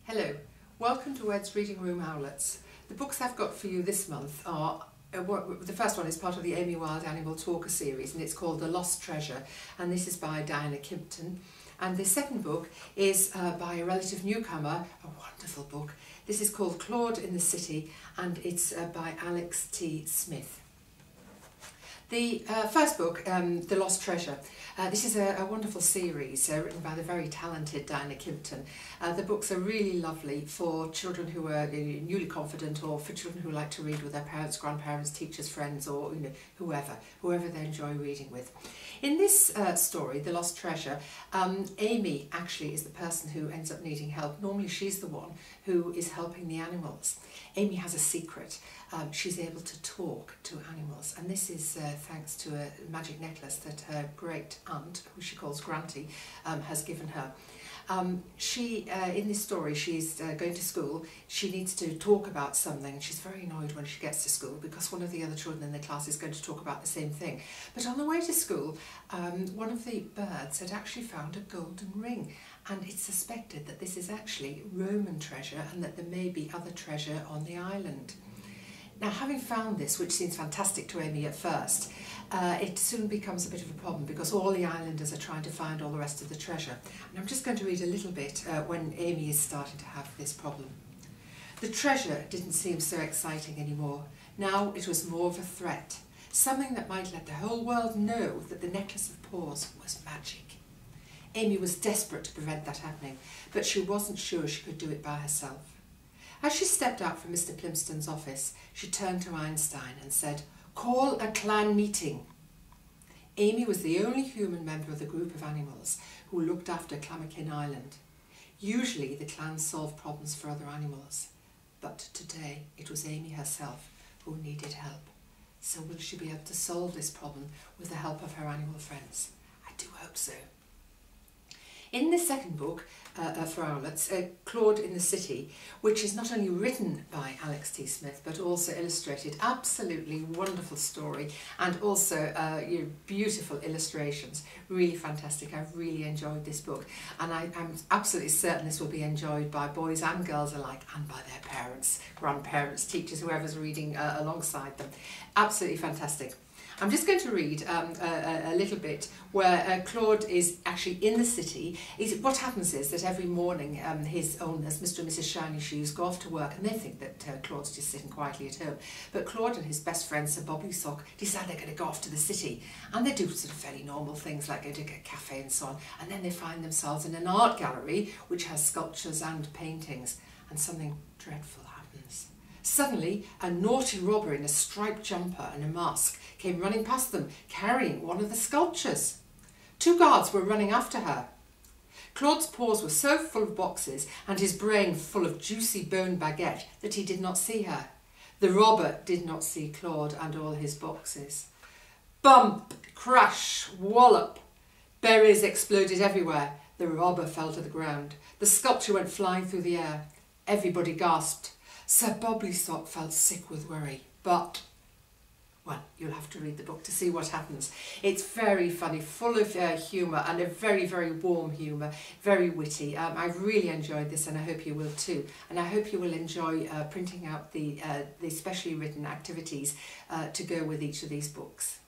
Hello, welcome to Wed's Reading Room Owlets. The books I've got for you this month are, the first one is part of the Amy Wilde Animal Talker series and it's called The Lost Treasure, and this is by Diana Kimpton. And the second book is by a relative newcomer, a wonderful book. This is called Claude in the City and it's by Alex T. Smith. The first book, The Lost Treasure, this is a wonderful series written by the very talented Diana Kimpton. The books are really lovely for children who are newly confident, or for children who like to read with their parents, grandparents, teachers, friends, or whoever they enjoy reading with. In this story, The Lost Treasure, Amy actually is the person who ends up needing help. Normally she's the one who is helping the animals. Amy has a secret. She's able to talk to animals, and this is thanks to a magic necklace that her great aunt, who she calls Granty, has given her. In this story, she's going to school. She needs to talk about something. She's very annoyed when she gets to school because one of the other children in the class is going to talk about the same thing. But on the way to school, one of the birds had actually found a golden ring, and it's suspected that this is actually Roman treasure and that there may be other treasure on the island. Now, having found this, which seems fantastic to Amy at first, it soon becomes a bit of a problem because all the islanders are trying to find all the rest of the treasure. And I'm just going to read a little bit when Amy is starting to have this problem. The treasure didn't seem so exciting anymore. Now it was more of a threat, something that might let the whole world know that the Necklace of Paws was magic. Amy was desperate to prevent that happening, but she wasn't sure she could do it by herself. As she stepped out from Mr. Plimston's office, she turned to Einstein and said, "Call a clan meeting." Amy was the only human member of the group of animals who looked after Clamakin Island. Usually the clans solved problems for other animals, but today it was Amy herself who needed help. So will she be able to solve this problem with the help of her animal friends? I do hope so. In the second book for Owlets, Claude in the City, which is not only written by Alex T. Smith but also illustrated, absolutely wonderful story, and also beautiful illustrations, really fantastic. I've really enjoyed this book, and I'm absolutely certain this will be enjoyed by boys and girls alike, and by their parents, grandparents, teachers, whoever's reading alongside them. Absolutely fantastic. I'm just going to read a little bit where Claude is actually in the city. What happens is that every morning his owners, Mr. and Mrs. Shiny Shoes, go off to work, and they think that Claude's just sitting quietly at home. But Claude and his best friend Sir Bobbly Sock decide they're going to go off to the city, and they do sort of fairly normal things like go to a cafe and so on, and then they find themselves in an art gallery which has sculptures and paintings, and something dreadful happens. Suddenly, a naughty robber in a striped jumper and a mask came running past them, carrying one of the sculptures. Two guards were running after her. Claude's paws were so full of boxes and his brain full of juicy bone baguette that he did not see her. The robber did not see Claude and all his boxes. Bump, crash, wallop. Berries exploded everywhere. The robber fell to the ground. The sculpture went flying through the air. Everybody gasped. Sir Bobbly Sock felt sick with worry, but, well, you'll have to read the book to see what happens. It's very funny, full of humour, and a very, very warm humour, very witty. I've really enjoyed this, and I hope you will too. And I hope you will enjoy printing out the specially written activities to go with each of these books.